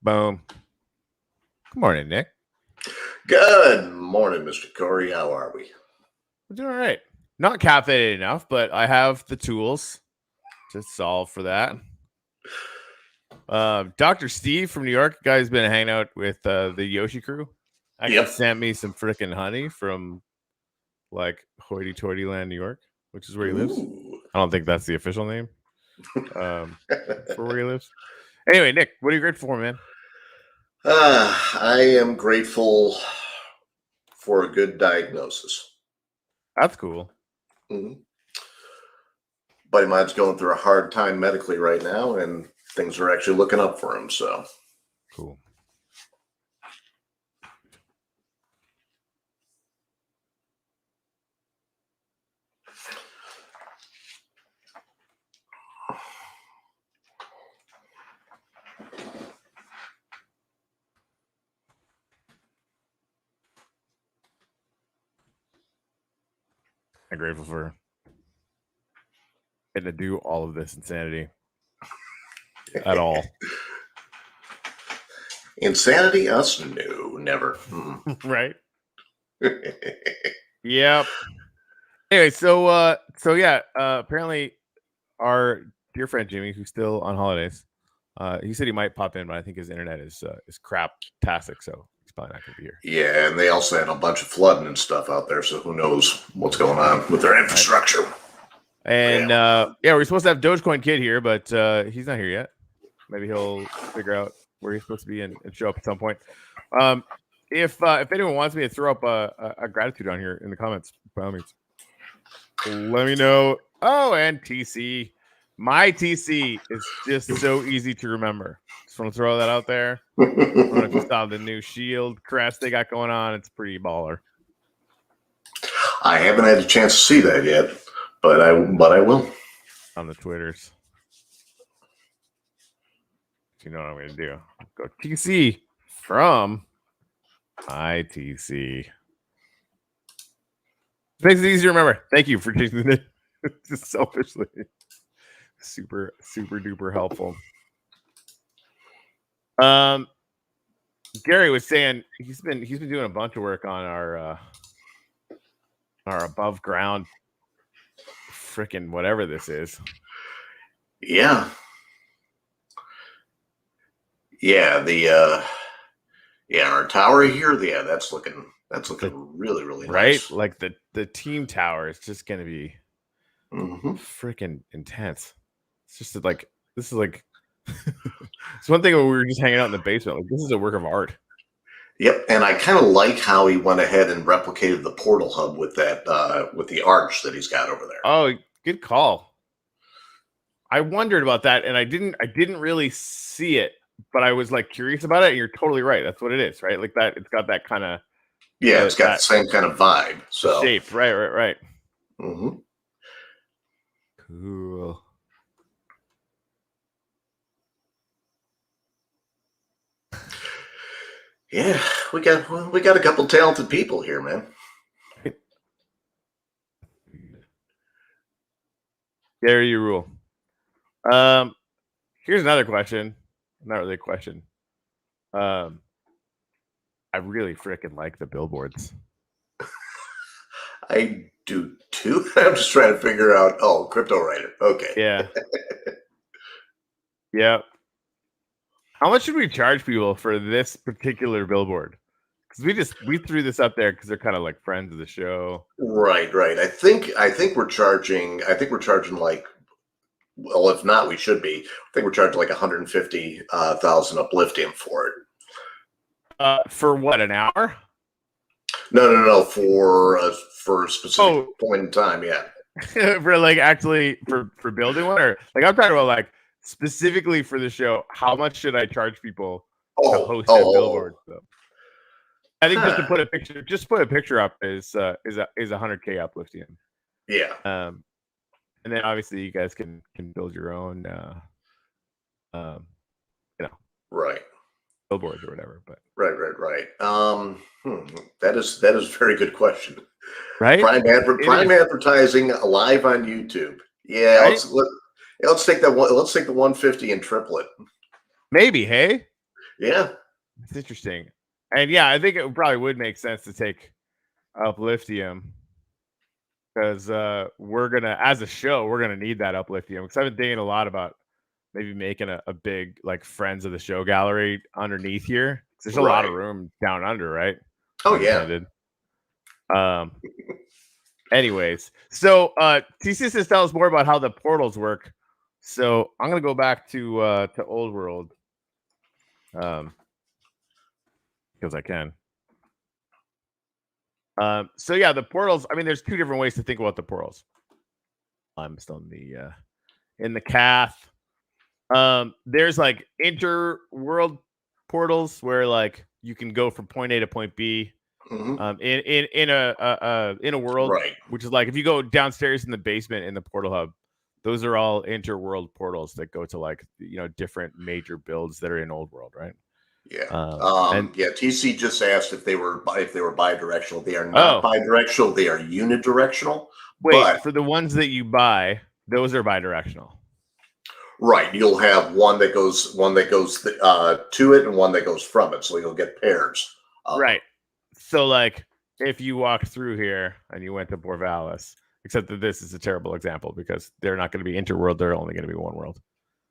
Boom. Good morning, Nick. Good morning, Mr. Corey. How are we? We're doing all right. Not caffeinated enough, but I have the tools to solve for that. Dr. Steve from New York, guy's been hanging out with the Yoshi crew. Actually sent me some freaking honey from like hoity-toity land, New York, which is where he lives. I don't think that's the official name for where he lives. Anyway, Nick, what are you grateful for, man? I am grateful for a good diagnosis. That's cool. Mm-hmm. Buddy of mine's going through a hard time medically right now, and things are actually looking up for him. So cool. I'm grateful for getting to do all of this insanity at all. Insanity? Us? No, never. Right? Yep. Anyway, so yeah, apparently our dear friend Jimmy, who's still on holidays, he said he might pop in, but I think his internet is crap-tastic, so he's probably not going to be here. Yeah, and they also had a bunch of flooding and stuff out there, so who knows what's going on with their infrastructure. Right. And we're supposed to have Dogecoin Kid here, but he's not here yet. Maybe he'll figure out where he's supposed to be and show up at some point. If anyone wants me to throw up a gratitude on here in the comments, by all means, let me know. Oh, and TC. My TC is just so easy to remember. Just want to throw that out there. I don't know if you saw the new Shield crest they got going on. It's pretty baller. I haven't had a chance to see that yet, but I will. On the Twitters. You know what I'm going to do. Go TC from ITC. Makes it easy to remember. Thank you for choosing it. Just selfishly. Super duper helpful. Gary was saying he's been doing a bunch of work on our above ground freaking whatever this is. Yeah. Yeah, our tower here, yeah, that's looking really, really nice. Right? Like the team tower is just gonna be freaking intense. It's just like this is like it's one thing when we were just hanging out in the basement. Like this is a work of art. Yep, and I kind of like how he went ahead and replicated the portal hub with that with the arch that he's got over there. Oh, good call. I wondered about that, and I didn't really see it, but I was like curious about it. And you're totally right. That's what it is, right? Like that. It's got that kind of it's got the same kind of vibe. So shape, right. Mm-hmm. Cool. Yeah, we got a couple talented people here, man. There you rule. Here's another question. Not really a question. I really freaking like the billboards. I do too. I'm just trying to figure out. Oh, Crypto Writer. Okay. Yeah. Yeah. How much should we charge people for this particular billboard? Because we threw this up there because they're kind of like friends of the show. Right. I think we're charging. Like, well, if not, we should be. I think we're charging like 150,000 uplifting for it. For what, an hour? No. For a specific point in time, yeah. For like actually for building one, or like I'm talking about like specifically for the show. How much should I charge people to host that billboard? So I think just to put a picture up is 100K uplifting. Yeah. And then obviously you guys can build your own, right, billboards or whatever. But right. That is a very good question. Right. Prime advertising live on YouTube. Yeah. Right? Let's take that one. Let's take the 150 and triple it. Maybe. Hey. Yeah. It's interesting. And yeah, I think it probably would make sense to take Upliftium because we're gonna, as a show, we're gonna need that Upliftium because I've been thinking a lot about maybe making a big like friends of the show gallery underneath here. There's a lot of room down under, right? Oh yeah. Anyways, so TC says tell us more about how the portals work. So I'm gonna go back to Old World, because I can. So yeah, the portals. I mean, there's two different ways to think about the portals. I'm still in the cath. There's like inter-world portals where like you can go from point A to point B. In a world, which is like if you go downstairs in the basement in the portal hub, those are all interworld portals that go to like different major builds that are in Old World, right? Yeah. TC just asked if they were bidirectional. They are not bidirectional. They are unidirectional. Wait, for the ones that you buy, those are bidirectional. Right. You'll have one that goes to it and one that goes from it. So you'll get pairs. Right. So like if you walk through here and you went to Borvalis, except that this is a terrible example because they're not going to be interworld. They're only going to be one world.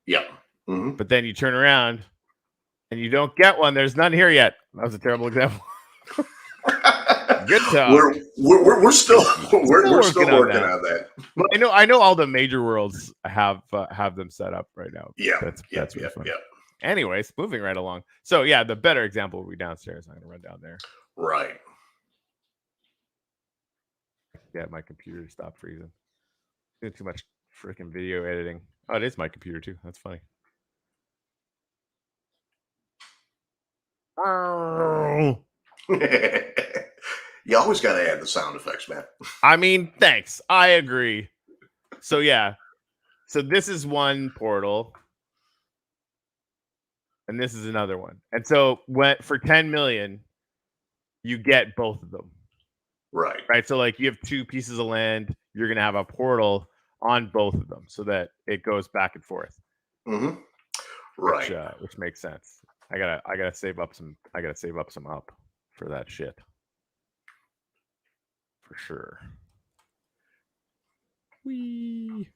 Yeah. But then you turn around and you don't get one. There's none here yet. That was a terrible example. Good talk. We're still working on that. But I know all the major worlds have them set up right now. Yeah, that's really fun. Anyways, moving right along. So yeah, the better example will be downstairs. I'm gonna run down there. Right. Yeah, my computer stopped freezing. Doing too much freaking video editing. Oh, it is my computer too. That's funny. You always got to add the sound effects, man. I mean, thanks. I agree. So yeah. So this is one portal. And this is another one. And so for 10 million, you get both of them. Right. Right. So like you have two pieces of land, you're gonna have a portal on both of them so that it goes back and forth. Right. Which makes sense. I gotta save up some up for that shit. For sure. Whee.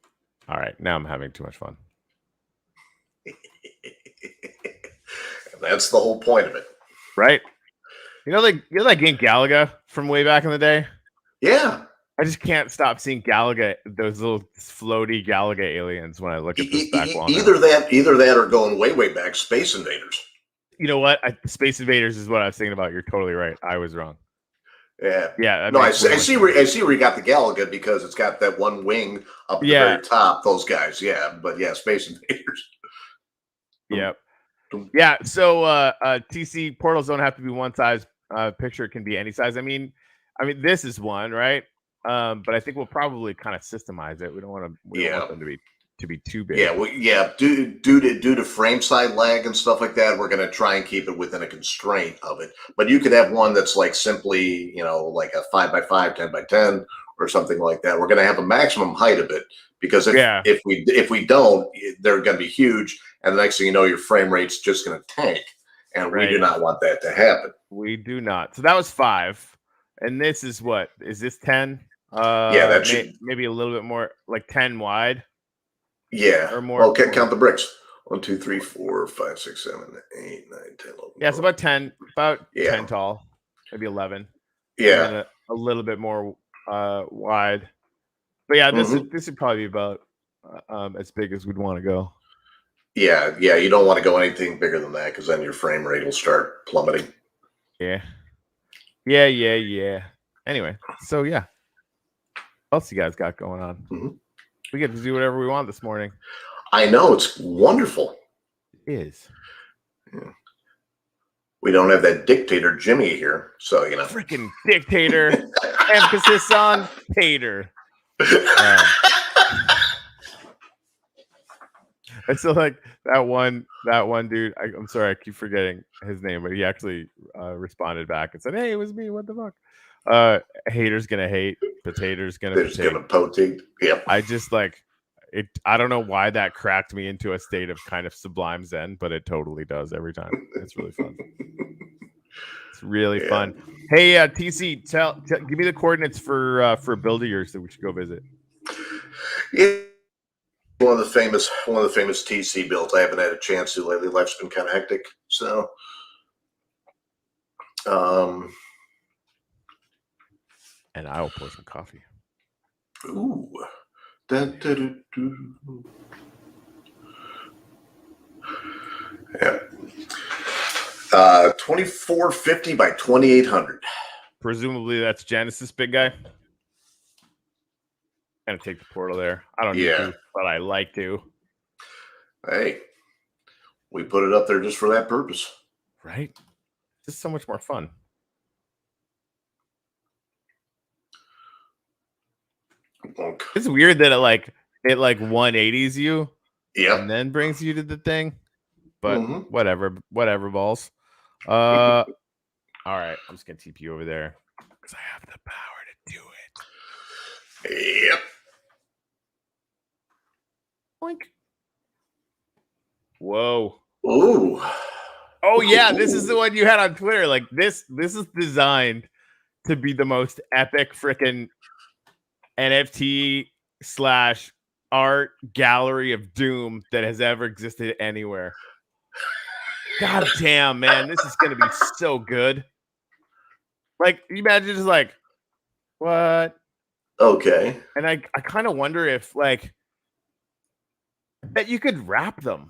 All right, now I'm having too much fun. That's the whole point of it. Right? You know that game Galaga from way back in the day? Yeah. I just can't stop seeing Galaga, those little floaty Galaga aliens when I look at this back wall. Either that or going way back, Space Invaders. You know what? Space Invaders is what I was thinking about. You're totally right. I was wrong. Yeah. No, I see where you got the Galaga because it's got that one wing up at the very top. Those guys, yeah. But yeah, Space Invaders. Yep. Yeah. So TC portals don't have to be one size. Picture can be any size. I mean, this is one, right? But I think we'll probably kind of systemize it. We don't want them to be too big. Due to frame side lag and stuff like that, we're going to try and keep it within a constraint of it. But you could have one that's like simply, like a 5x5, 10x10, or something like that. We're going to have a maximum height of it because if we don't, they're going to be huge, and the next thing you know, your frame rate's just going to tank, and we do not want that to happen. We do not. So that was 5, and this is what? Is this 10? That should maybe a little bit more, like 10 wide. Yeah. Or more. Okay, count the bricks. 1, 2, 3, 4, 5, 6, 7, 8, 9, 10, 11. Yeah, it's about 10. About 10 tall. Maybe 11. Yeah. And then a little bit more wide. But yeah, this would probably be about as big as we'd want to go. Yeah. You don't want to go anything bigger than that because then your frame rate will start plummeting. Yeah. Anyway, so yeah. What else you guys got going on? We get to do whatever we want this morning. I know, it's wonderful. It is. Yeah. We don't have that dictator Jimmy here, so freaking dictator. Emphasis on tater. I still like that one dude. I'm sorry, I keep forgetting his name, but he actually responded back and said, "Hey, it was me. What the fuck?" Haters gonna hate. Potatoes gonna potate. Yep. I just like I don't know why that cracked me into a state of kind of sublime zen, but it totally does every time. It's really fun. It's really fun. Hey, TC, give me the coordinates for a build of yours that we should go visit. Yeah, one of the famous TC builds. I haven't had a chance to lately. Life's been kind of hectic, so. And I will pour some coffee. Ooh. Yeah. 2450 by 2800. Presumably that's Genesis, big guy. Gonna take the portal there. I don't need to, but I like to. Hey, we put it up there just for that purpose, right? Just so much more fun. It's weird that it 180s you, and then brings you to the thing. But whatever balls. All right, I'm just gonna TP over there because I have the power to do it. Yep. Boink. Whoa. Ooh. Oh yeah, this is the one you had on Twitter. Like this is designed to be the most epic freaking NFT / art gallery of doom that has ever existed anywhere. God damn, man, this is gonna be so good. Like, you imagine just like, what? Okay. And I kind of wonder if that you could wrap them.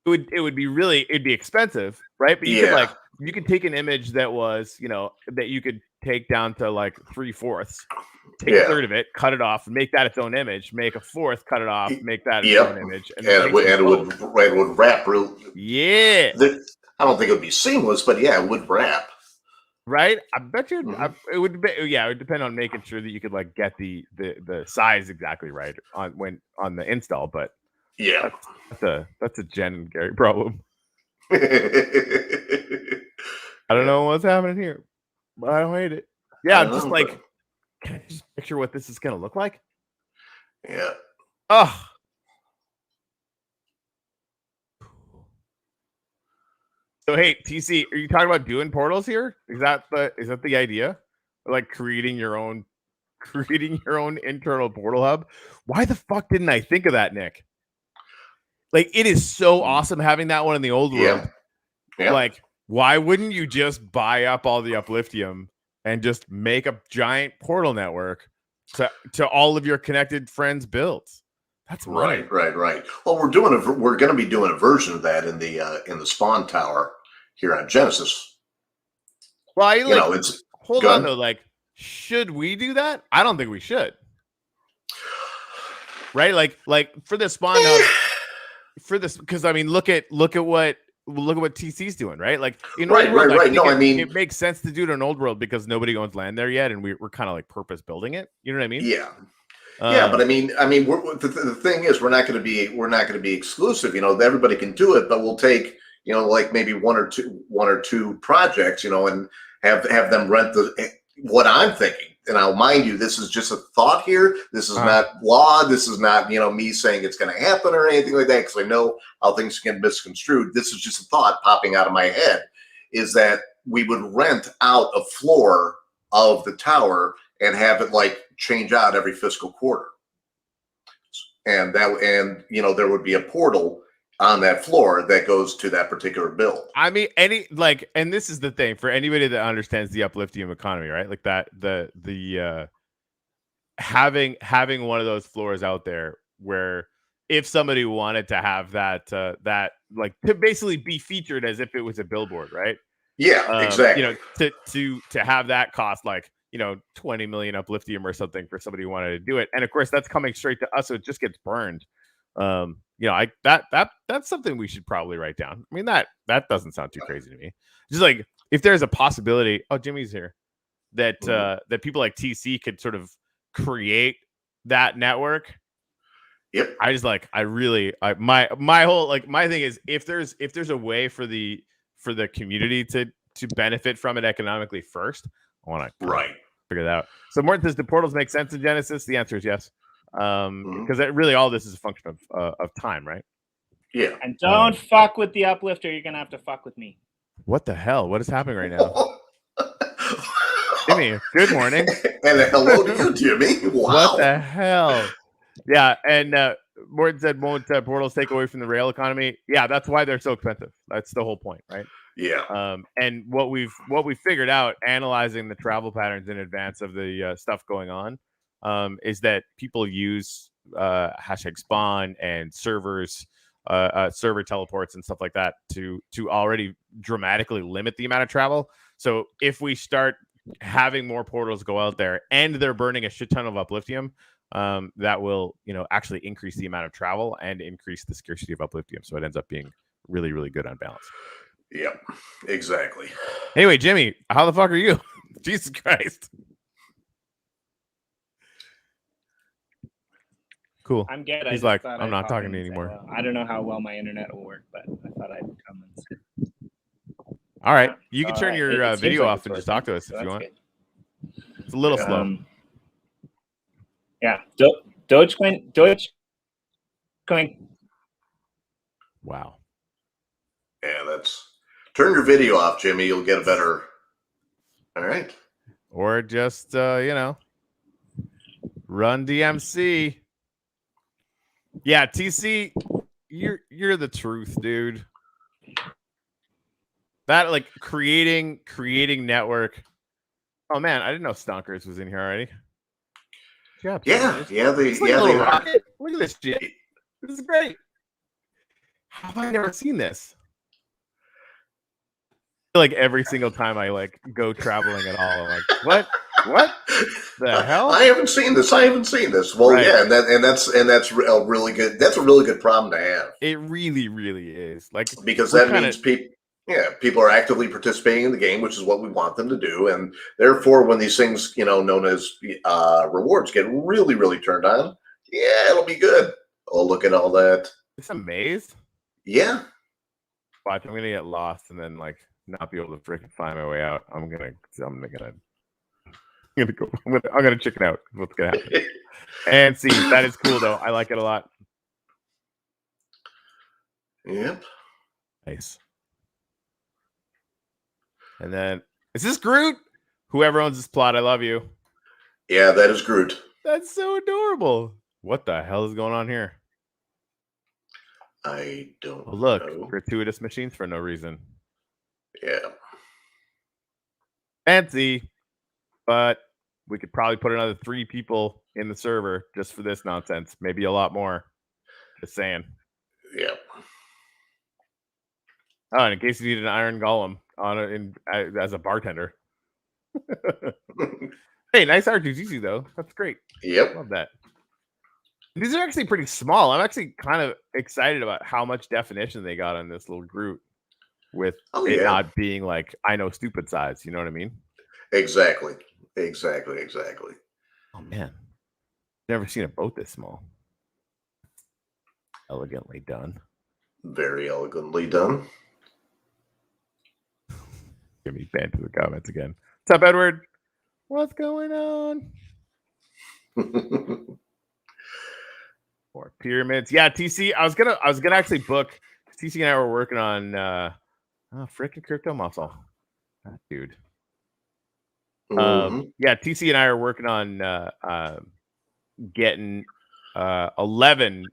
It'd be expensive, right? But you could take an image that was, that you could take down to 3/4, take a third of it, cut it off, make that its own image, make a fourth, cut it off, make that its own image, and it would wrap real. Yeah. I don't think it would be seamless, but it would wrap. Right? I bet you it would be, it would depend on making sure that you could get the size exactly right on the install, but that's a Jen and Gary problem. I don't know what's happening here, but I don't hate it. Yeah, I'm just can I just picture what this is gonna look like? Yeah. Oh. So hey, TC, are you talking about doing portals here? Is that the idea? Like creating your own internal portal hub? Why the fuck didn't I think of that, Nick? It is so awesome having that one in the old world. Yeah. Why wouldn't you just buy up all the Upliftium and just make a giant portal network to all of your connected friends' builds? That's money. Right. Well, we're going to be doing a version of that in the spawn tower here on Genesis. Well, it's hold on though. Should we do that? I don't think we should. Right? For the spawn hub, because I mean, look at what TC's doing, right? Right. No, it makes sense to do it in old world because nobody owns land there yet, and we're kind of purpose building it. You know what I mean? Yeah. But I mean, the thing is, we're not going to be exclusive. Everybody can do it, but we'll take maybe one or two projects, and have them rent what I'm thinking. And I'll mind you, this is just a thought here. This is not law. This is not me saying it's going to happen or anything like that, because I know how things get misconstrued. This is just a thought popping out of my head. Is that we would rent out a floor of the tower and have it change out every fiscal quarter, and there would be a portal on that floor that goes to that particular build. I mean, and this is the thing for anybody that understands the Upliftium economy, right? The having one of those floors out there where if somebody wanted to have that to basically be featured as if it was a billboard, right? Yeah, exactly. To have that cost 20 million Upliftium or something for somebody who wanted to do it. And of course that's coming straight to us. So it just gets burned. That's something we should probably write down. I mean, that doesn't sound too crazy to me. Just if there's a possibility, Jimmy's here, that that people like TC could sort of create that network. Yep. My whole my thing is if there's a way for the community to benefit from it economically first, I want to figure that out. So Morton says, do portals make sense in Genesis? The answer is yes. Because really all this is a function of time, right? Yeah. And don't fuck with the uplifter. You're gonna have to fuck with me. What the hell? What is happening right now? Jimmy, good morning. And hello to you, Jimmy. Wow. What the hell? Yeah, and Morton said, won't portals take away from the rail economy? Yeah, that's why they're so expensive. That's the whole point, right? Yeah. And what we've figured out, analyzing the travel patterns in advance of the stuff going on, is that people use hashtag spawn and servers, server teleports and stuff like that to already dramatically limit the amount of travel. So if we start having more portals go out there and they're burning a shit ton of upliftium, that will, actually increase the amount of travel and increase the scarcity of upliftium. So it ends up being really, really good on balance. Yep, exactly. Anyway, Jimmy, how the fuck are you? Jesus Christ. Cool. I'm good. He's like, I'm not talking to you anymore. I don't know how well my internet will work, but I thought I'd come and say. All right. You can turn your video off and just talk to us if you want. Good. It's a little slow. Yeah. Dogecoin. Wow. Yeah, turn your video off, Jimmy. You'll get a better. All right. Or just, run DMC. Yeah, TC, you're the truth, dude. That creating network. Oh man, I didn't know Stonkers was in here already. Yeah. Rocket. Look at this shit. This is great. How have I never seen this? Like every single time I go traveling at all, I'm like, what the hell? I haven't seen this. Well, right. Yeah, and that's a really good. That's a really good problem to have. It really, really is. Because that means people are actively participating in the game, which is what we want them to do, and therefore, when these things, known as rewards, get really, really turned on, yeah, it'll be good. Oh, look at all that! It's a maze. Yeah. Watch, I'm gonna get lost and then not be able to freaking find my way out. I'm gonna chicken out. What's gonna happen? And see, that is cool though. I like it a lot. Yep. Nice. And then is this Groot? Whoever owns this plot, I love you. Yeah, that is Groot. That's so adorable. What the hell is going on here? I don't know. Gratuitous machines for no reason. Yeah. Fancy. But we could probably put another 3 people in the server just for this nonsense. Maybe a lot more. Just saying. Yeah. Oh, and in case you need an iron golem as a bartender. Hey, nice R2D2 though. That's great. Yep. Love that. These are actually pretty small. I'm actually kind of excited about how much definition they got on this little Groot with it not being I know stupid size. You know what I mean? Exactly. Oh man, never seen a boat this small. Elegantly done. Very elegantly done. Give me banned to the comments again. What's up, Edward? What's going on? More pyramids. Yeah, TC. I was gonna actually book. TC and I were working on freaking crypto muscle. That dude. Yeah, TC and I are working on getting 11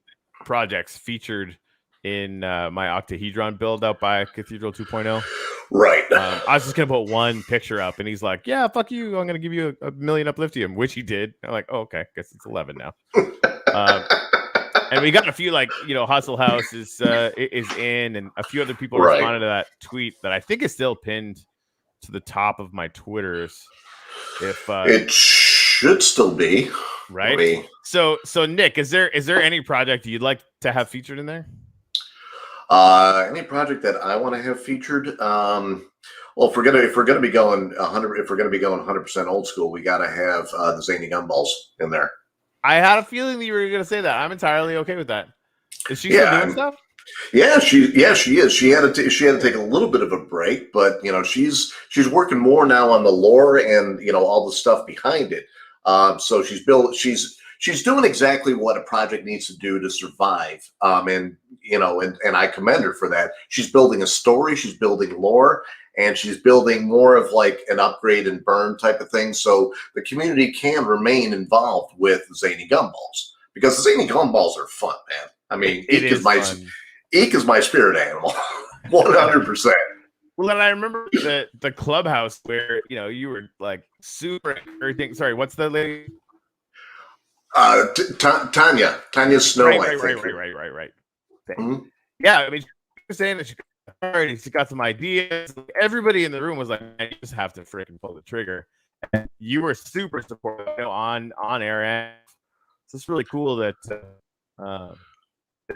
projects featured in my octahedron build out by Cathedral 2.0. Right. I was just gonna put one picture up, and he's like, "Yeah, fuck you. I'm gonna give you a million upliftium," which he did. I'm like, "Oh, okay. Guess it's 11 now." And we got a few Hustle House is in, and a few other people responded to that tweet that I think is still pinned to the top of my Twitters. If it should still be right. Maybe. So Nick, is there any project you'd like to have featured in there? Any project that I want to have featured? Well, if we're gonna be going 100% old school, we got to have the Zany Gumballs in there. I had a feeling that you were gonna say that. I'm entirely okay with that. Is she still doing stuff? Yeah, she is. She had to take a little bit of a break, but she's working more now on the lore and all the stuff behind it. So she's she's doing exactly what a project needs to do to survive. And I commend her for that. She's building a story, she's building lore, and she's building more of like an upgrade and burn type of thing, so the community can remain involved with Zany Gumballs, because the Zany Gumballs are fun, man. I mean, Eek is my spirit animal, 100%. Well, and I remember the clubhouse where you were like super everything. Sorry, what's the lady? Tanya Snow. Right. Mm-hmm. Yeah, I mean, she was saying that she got some ideas. Everybody in the room was like, "Man, you just have to freaking pull the trigger." And you were super supportive on air, and so it's really cool that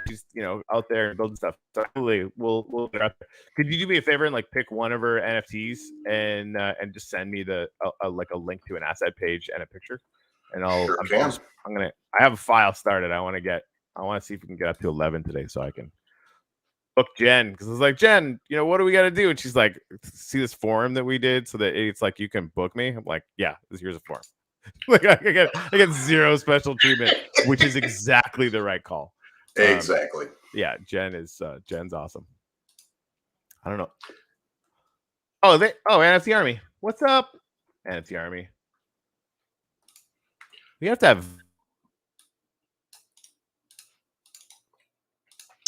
she's out there and building stuff. So hopefully we'll get out there. Could you do me a favor and like pick one of her NFTs and just send me a link to an asset page and a picture, and I have a file started. I want to see if we can get up to 11 today so I can book Jen, because I was like, Jen, what do we got to do? And she's like, see this forum that we did so that it's like you can book me. I'm like, yeah, here's a form. Like I get zero special treatment, which is exactly the right call. Exactly. Yeah, Jen's awesome. I don't know. NFT Army. What's up? NFT Army. We have to have.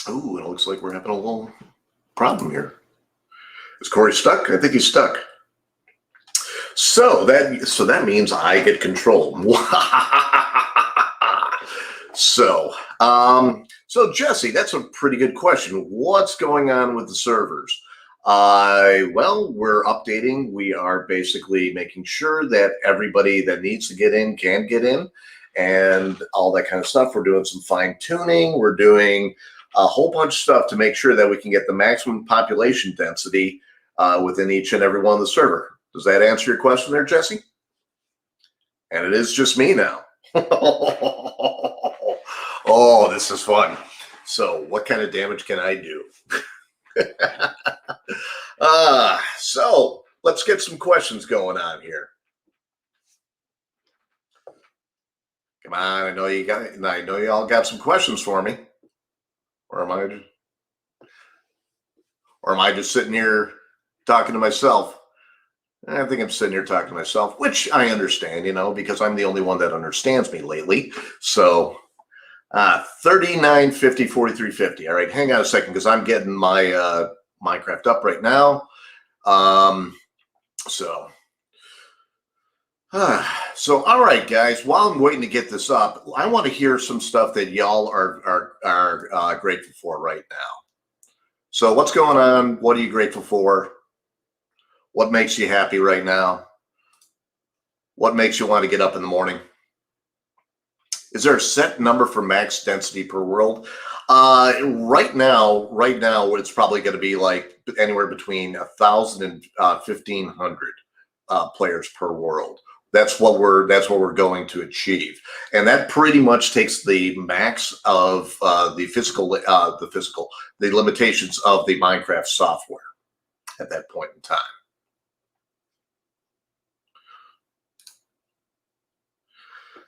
Ooh, it looks like we're having a little problem here. Is Corey stuck? I think he's stuck. So that means I get control. So Jesse, that's a pretty good question. What's going on with the servers? Well, we're updating. We are basically making sure that everybody that needs to get in can get in, and all that kind of stuff. We're doing some fine tuning. We're doing a whole bunch of stuff to make sure that we can get the maximum population density within each and every one of the server. Does that answer your question there, Jesse? And it is just me now. Oh, this is fun. So what kind of damage can I do? So let's get some questions going on here. Come on, I know you all got some questions for me. Or am I just sitting here talking to myself? I think I'm sitting here talking to myself, which I understand, because I'm the only one that understands me lately. So 3950 4350. All right, hang on a second, because I'm getting my Minecraft up right now. So all right, guys, while I'm waiting to get this up, I want to hear some stuff that y'all are grateful for right now. So what's going on? What are you grateful for? What makes you happy right now? What makes you want to get up in the morning? Is there a set number for max density per world? Right now, it's probably going to be like anywhere between 1,000 and 1,500 players per world. That's what we're going to achieve, and that pretty much takes the max of the limitations of the Minecraft software at that point in time.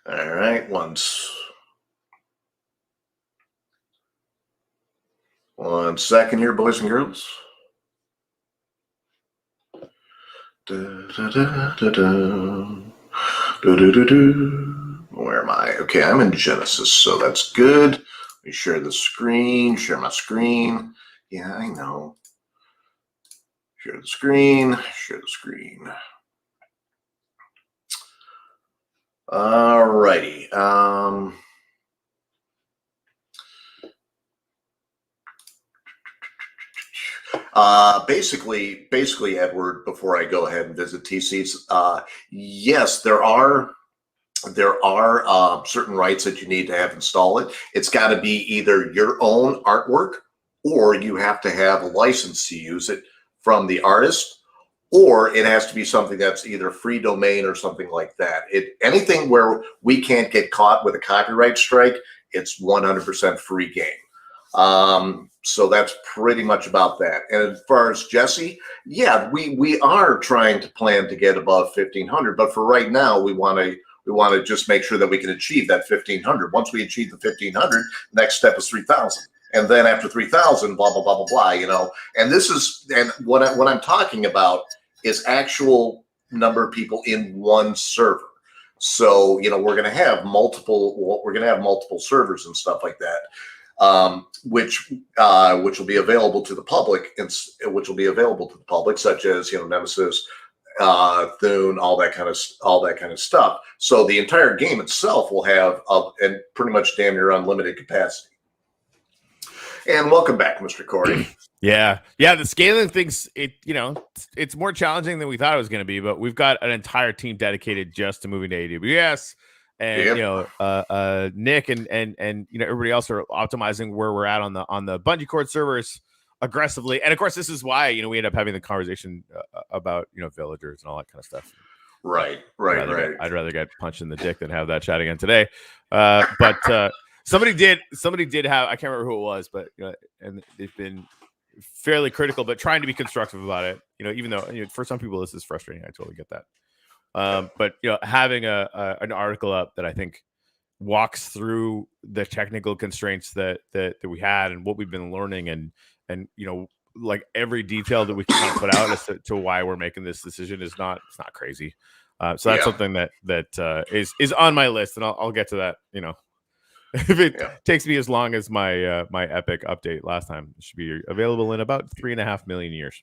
All right, one second here, boys and girls. Where am I? Okay, I'm in Genesis, so that's good. Let me share the screen, share my screen. Yeah, I know. Share the screen, share the screen. All righty. Basically, Edward, before I go ahead and visit TCs, yes, there are certain rights that you need to have install it. It's got to be either your own artwork, or you have to have a license to use it from the artist, or it has to be something that's either free domain or something like that. Anything where we can't get caught with a copyright strike, it's 100% free game. So that's pretty much about that. And as far as Jesse, yeah, we are trying to plan to get above 1,500, but for right now, we want We want to just make sure that we can achieve that 1,500. Once we achieve the 1,500, next step is 3,000. And then after 3,000, blah, blah, blah, blah, blah, And this is, and what I'm talking about is actual number of people in one server. So, we're going to have multiple servers and stuff like that, which will be available to the public, such as, Nemesis, Thune, all that kind of stuff. So the entire game itself will have and pretty much damn near unlimited capacity. And welcome back, Mr. Corey. Yeah. The scaling thing's it's more challenging than we thought it was going to be, but we've got an entire team dedicated just to moving to AWS, and Nick and everybody else are optimizing where we're at on the Bungee Cord servers aggressively. And of course, this is why we end up having the conversation about villagers and all that kind of stuff. Right. I'd rather get punched in the dick than have that chat again today. But somebody did have, I can't remember who it was, but and they've been fairly critical, but trying to be constructive about it. Even though for some people this is frustrating, I totally get that. But having an article up that I think walks through the technical constraints that we had and what we've been learning, and like every detail that we can kind of put out as to why we're making this decision it's not crazy. So that's something that is on my list, and I'll get to that. If it takes me as long as my my Epic update last time, it should be available in about 3.5 million years.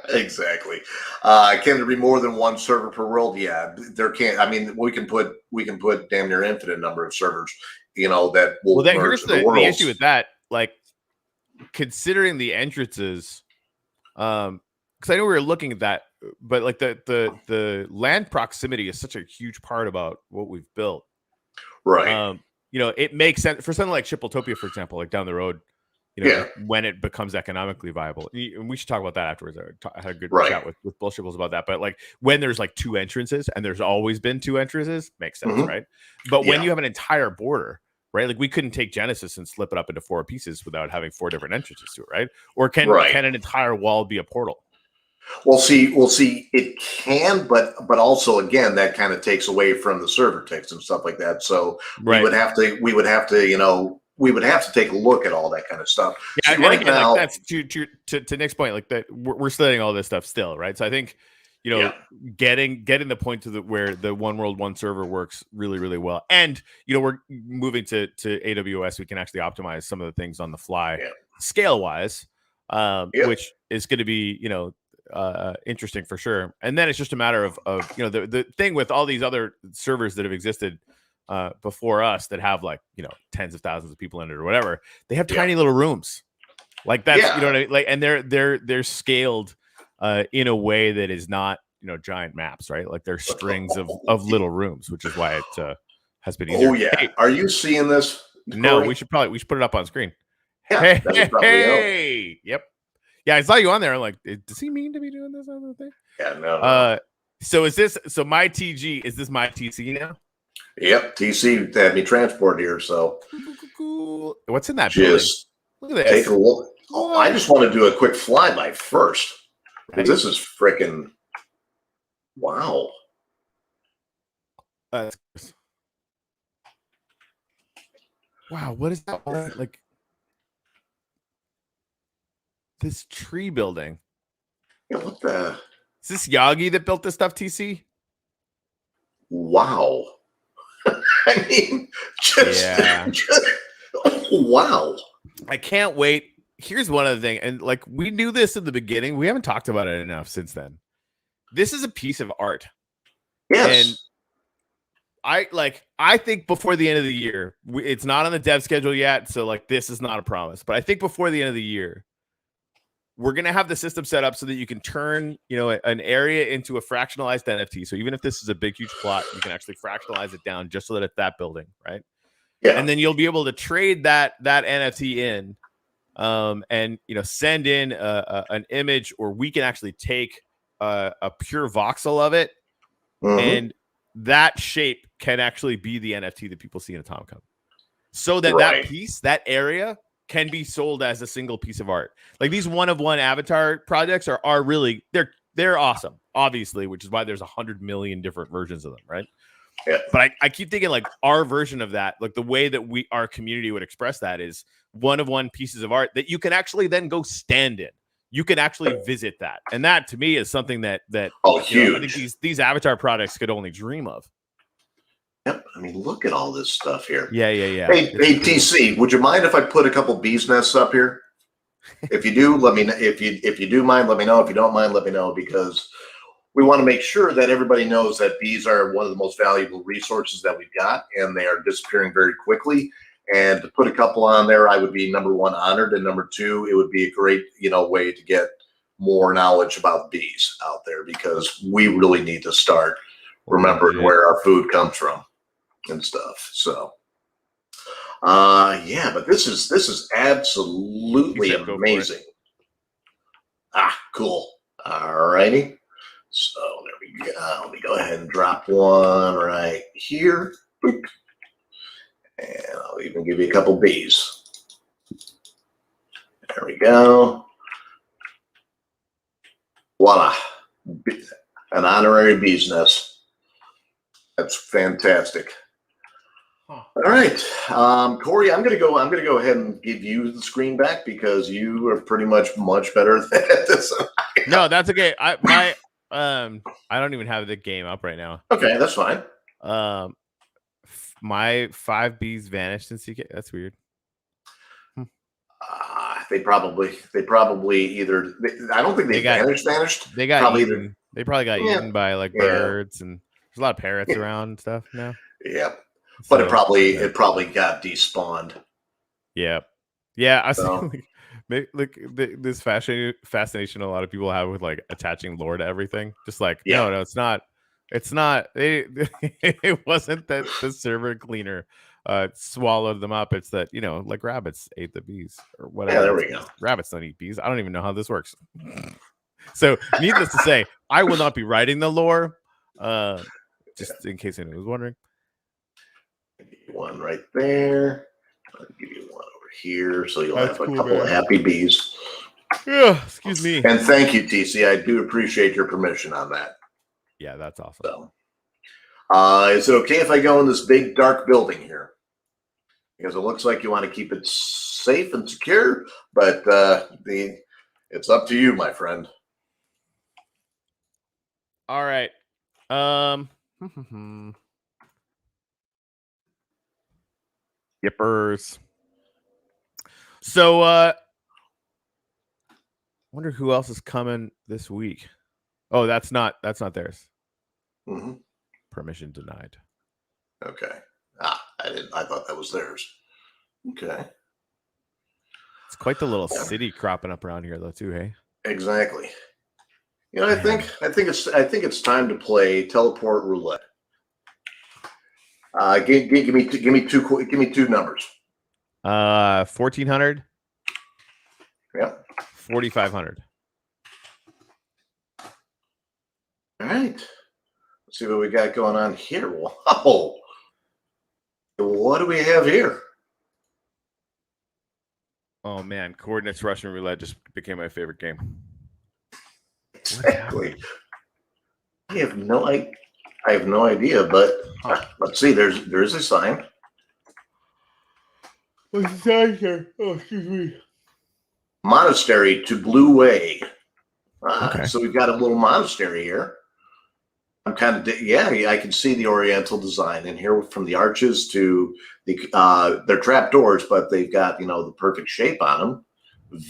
Exactly. Can there be more than one server per world? Yeah, there can't. I mean, we can put damn near infinite number of servers. That will. Well, then here's the issue with that. Like, considering the entrances, because I know we were looking at that, but like the land proximity is such a huge part about what we've built. Right. It makes sense for something like Shipletopia, for example, like down the road, when it becomes economically viable. And we should talk about that afterwards. I had a good chat with Bullshipples about that. But like when there's like 2 entrances, and there's always been 2 entrances, makes sense, right? But when you have an entire border, right? Like we couldn't take Genesis and slip it up into 4 pieces without having 4 different entrances to it, right? Or can an entire wall be a portal? We'll see. It can, but also again, that kind of takes away from the server ticks and stuff like that. So we would have to take a look at all that kind of stuff. Yeah, and right again, now, like that's to Nick's point. Like that, we're studying all this stuff still, right? So I think getting the point to where the one world, one server works really, really well, and we're moving to AWS. We can actually optimize some of the things on the fly, scale wise, which is going to be interesting for sure. And then it's just a matter of the thing with all these other servers that have existed before us that have like tens of thousands of people in it or whatever. They have tiny little rooms like that's what I mean? Like, and they're scaled in a way that is not giant maps, right? Like they're strings of little rooms, which is why it has been easier. Oh yeah. Hey, are you seeing this, Corey? No, we should put it up on screen. Yeah, hey. Yep. Yeah, I saw you on there. I'm like, does he mean to be doing this other thing? Yeah, no. So my TG, is this my TC now? Yep, TC had me transport here. So what's in that building? Look at this. Take a look. Oh, I just want to do a quick flyby first. Right. This is freaking wow. Wow, what is that? Like this tree building. Yeah, what the? Is this Yagi that built this stuff, TC? Wow. I mean, wow. I can't wait. Here's one other thing. And like we knew this in the beginning. We haven't talked about it enough since then. This is a piece of art. Yes. And I think before the end of the year, it's not on the dev schedule yet. So like this is not a promise. But I think before the end of the year, we're going to have the system set up so that you can turn, an area into a fractionalized NFT. So even if this is a big, huge plot, you can actually fractionalize it down just so that it's that building, right? Yeah. And then you'll be able to trade that NFT in, and send in an image, or we can actually take a pure voxel of it, and that shape can actually be the NFT that people see in Atomicon. So that that piece, that area, can be sold as a single piece of art. Like these one-of-one avatar projects are really they're awesome. obviously, which is why there's 100 million different versions of them, right? Yeah. But I keep thinking like our version of that, like the way that our community would express that is one of one pieces of art that you can actually then go stand in. You can actually visit that, and that to me is something that huge. I think these avatar products could only dream of. Yep. I mean, look at all this stuff here. Yeah. Hey, TC, would you mind if I put a couple bees nests up here? If you do, let me know. If you do mind, let me know. If you don't mind, let me know, because we want to make sure that everybody knows that bees are one of the most valuable resources that we've got, and they are disappearing very quickly. And to put a couple on there, I would be number one, honored, and number two, it would be a great way to get more knowledge about bees out there, because we really need to start remembering where our food comes from and stuff. So yeah, but this is absolutely amazing. Cool. All righty. So there we go. Let me go ahead and drop one right here. Boop. And I'll even give you a couple bees. There we go. Voila. An honorary bee's nest. That's fantastic. All right, Corey, I'm gonna go ahead and give you the screen back, because you are pretty much better at this. No, that's okay. I don't even have the game up right now. Okay, that's fine. My 5 bees vanished in CK. That's weird. They probably either. I don't think they vanished. They got probably eaten. They probably got eaten by like birds, and there's a lot of parrots around and stuff now. Yeah. But it probably got despawned. Yeah. I was this fascination a lot of people have with like attaching lore to everything. Just like no, it's not. It's not. It wasn't that the server cleaner swallowed them up. It's that like rabbits ate the bees or whatever. Yeah, there we go. Rabbits don't eat bees. I don't even know how this works. So, needless to say, I will not be writing the lore. Just in case anyone was wondering. One right there. I'll give you one over here, so you'll have a couple of happy bees. Yeah, excuse me. And thank you, TC. I do appreciate your permission on that. Yeah, that's awesome. So, is it okay if I go in this big dark building here? Because it looks like you want to keep it safe and secure, but it's up to you, my friend. All right. Yippers. So wonder who else is coming this week. Oh, that's not theirs. Mm-hmm. Permission denied. Okay. I thought that was theirs. Okay. It's quite the little city cropping up around here though too, hey? Exactly. I think it's time to play teleport roulette. Give me two numbers. 1,400. Yep. 4,500. All right. Let's see what we got going on here. Wow. What do we have here? Oh man, coordinates Russian roulette just became my favorite game. Exactly. I have no idea, but let's see. There's a sign. What's the sign here? Oh, excuse me. Monastery to Blue Way. Okay. So we've got a little monastery here. I'm kind of I can see the Oriental design in here, from the arches to the they're trap doors, but they've got the perfect shape on them.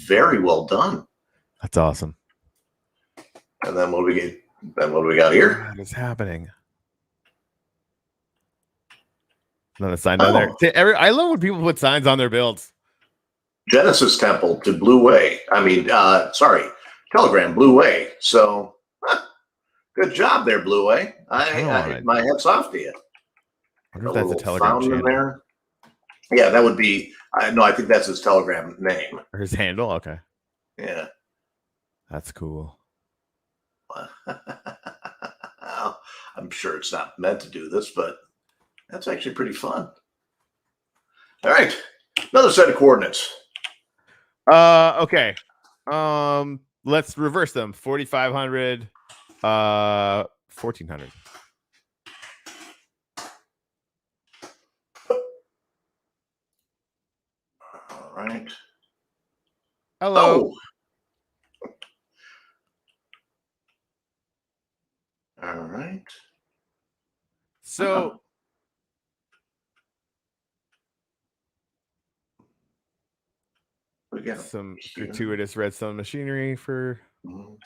Very well done. That's awesome. And then what do we got here? What is happening? Another sign down there. I love when people put signs on their builds. Genesis Temple to Blue Way. Telegram Blue Way. So good job there, Blue Way. My hat's off to you. I wonder if that's a Telegram channel. There. Yeah, that would be. No, I think that's his Telegram name or his handle. Okay. Yeah, that's cool. I'm sure it's not meant to do this, but that's actually pretty fun. All right, another set of coordinates. Okay. Let's reverse them. 4,500, $1,400. All right. Hello. Oh. All right. So we got some here. gratuitous redstone machinery for No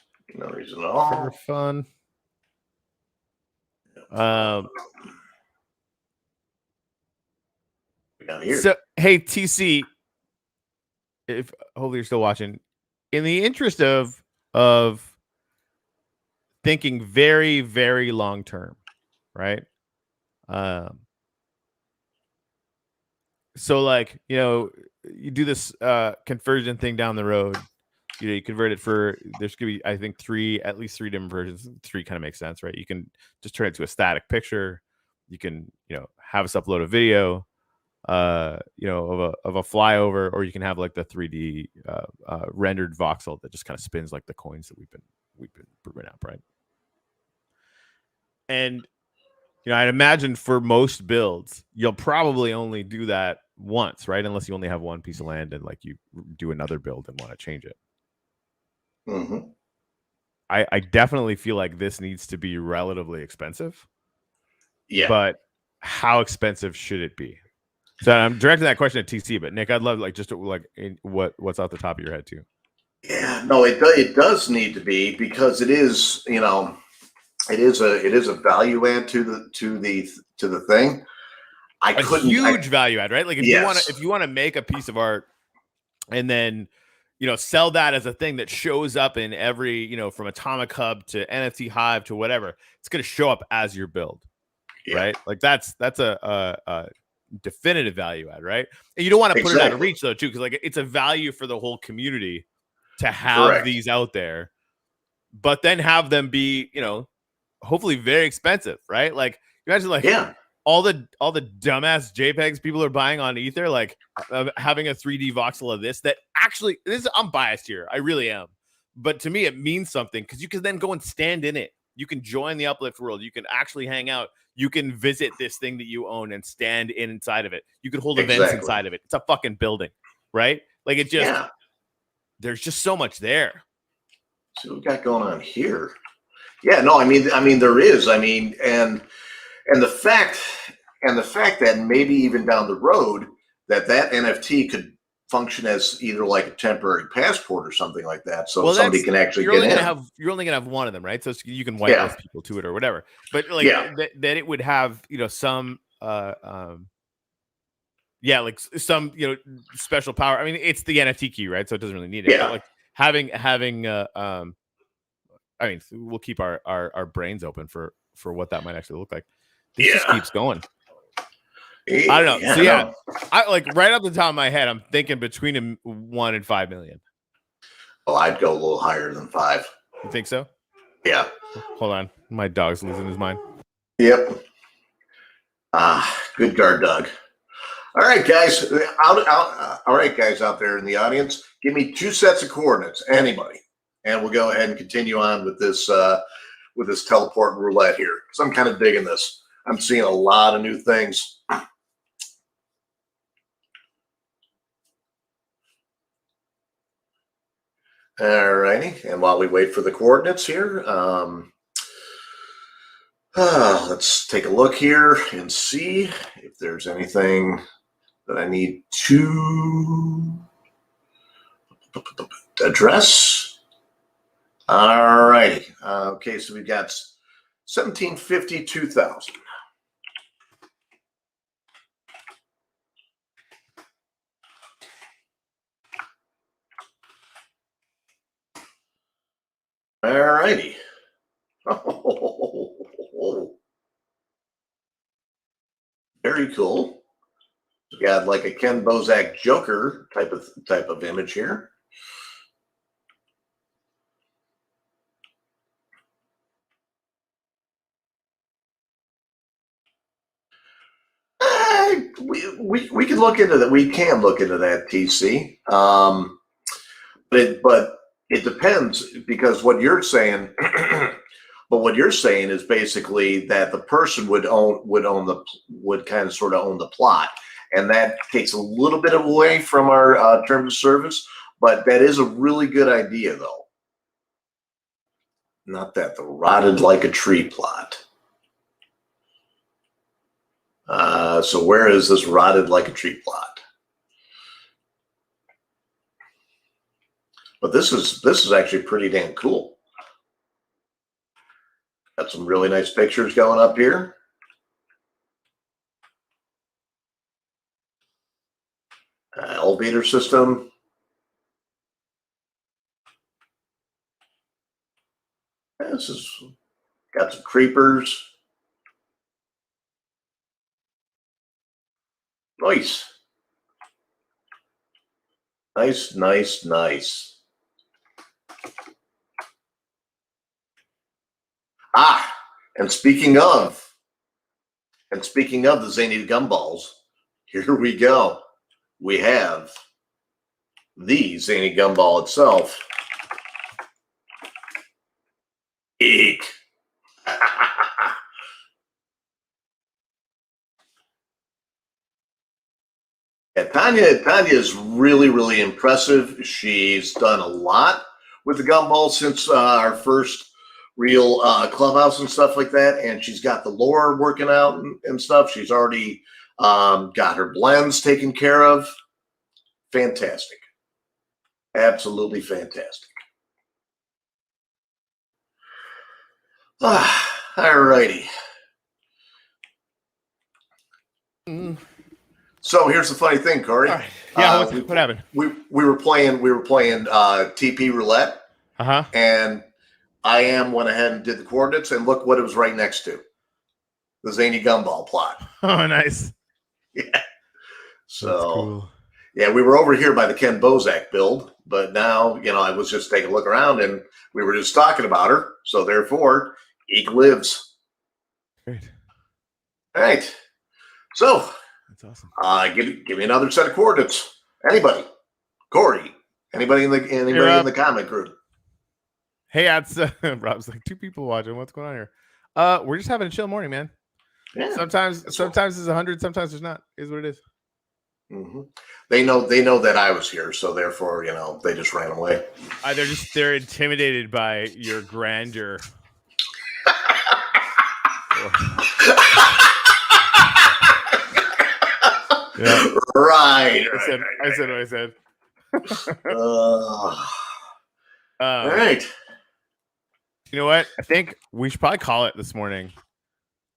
reason at all. for fun. We got here. So hey TC, if hopefully you're still watching, in the interest of thinking very, very long term, right? So like, you know, you do this conversion thing down the road. You know, you convert it for, there's gonna be, I think, at least three different versions. 3 kind of makes sense, right? You can just turn it to a static picture. You can, you know, have us upload a video, you know, of a flyover, or you can have like the 3D rendered voxel that just kind of spins like the coins that we've been proving up, right? And you know, I'd imagine for most builds, you'll probably only do that once, right? Unless you only have one piece of land and like you do another build and want to change it. Mm-hmm. I definitely feel like this needs to be relatively expensive. Yeah. But how expensive should it be? So I'm directing that question at TC, but Nick, I'd love like just to, like what's off the top of your head too. Yeah, no, it does need to be, because it is, you know, it is a value add to the thing. Huge value add, right? Like if yes. you want to make a piece of art and then, you know, sell that as a thing that shows up in every, you know, from Atomic Hub to NFT Hive to whatever, it's going to show up as your build, right? Like that's a definitive value add, right? And you don't want to put it out of reach though, too, because like it's a value for the whole community to have these out there, but then have them be, you know, hopefully very expensive, right? Like imagine like all the dumbass JPEGs people are buying on Ether, like having a 3D voxel of this that actually, I'm biased here, I really am, but to me it means something because you can then go and stand in it. You can join the Uplift world. You can actually hang out. You can visit this thing that you own and stand inside of it. You can hold events inside of it. It's a fucking building, right? Like it just, there's just so much there. So what we got going on here? Yeah, no, I mean there is. I mean, and the fact that maybe even down the road that NFT could function as either like a temporary passport or something like that, so somebody can actually get in. You're only gonna have one of them, right? So you can whitelist people to it or whatever. But like that it would have, you know, some like some, you know, special power. I mean, it's the NFT key, right? So it doesn't really need it. But like having I mean, we'll keep our brains open for what that might actually look like. This just keeps going. I don't know. So I like right off the top of my head, I'm thinking between 1 and 5 million. Oh, I'd go a little higher than 5. You think so? Yeah. Hold on, my dog's losing his mind. Yep. Good guard, Doug. All right, guys. All right, guys out there in the audience, give me 2 sets of coordinates, anybody, and we'll go ahead and continue on with this teleport roulette here. Because I'm kind of digging this. I'm seeing a lot of new things. All righty, and while we wait for the coordinates here, let's take a look here and see if there's anything that I need to address. All righty. Okay, so we've got 1750, 2000. All righty. Oh, very cool. We got like a Ken Bozak Joker type of image here. We can look into that. We can look into that, TC. But it depends, because what you're saying, what you're saying is basically that the person would kind of sort of own the plot, and that takes a little bit away from our terms of service. But that is a really good idea, though. Not that the rotted like a tree plot. So where is this rotted like a tree plot? But this is actually pretty damn cool. Got some really nice pictures going up here. Elevator system. This is got some creepers. Nice. Nice. And speaking of the zany gumballs, here we go. We have the zany gumball itself. Eek. Yeah, Tanya is really impressive. She's done a lot with the gumball since our first real clubhouse and stuff like that, and she's got the lore working out and stuff. She's already got her blends taken care of. Fantastic. Absolutely fantastic. All righty. So here's the funny thing, Corey. Right. Yeah, what happened? We were playing TP roulette. And I went ahead and did the coordinates, and look what it was right next to. The zany gumball plot. Oh, nice. Yeah. So cool. Yeah, we were over here by the Ken Bozak build, but now, I was just taking a look around and we were just talking about her. So therefore, Eek lives. Great. All right. So that's awesome. Give me another set of coordinates. Anybody? Corey? Anybody in the comment group? Hey, that's Rob's like 2 people watching. What's going on here? We're just having a chill morning, man. Yeah. Sometimes there's 100, sometimes there's not. Is what it is. Mm-hmm. They know that I was here, so therefore, they just ran away. They're intimidated by your grandeur. Yeah. Right. I said what I said. All right. You know what? I think we should probably call it this morning.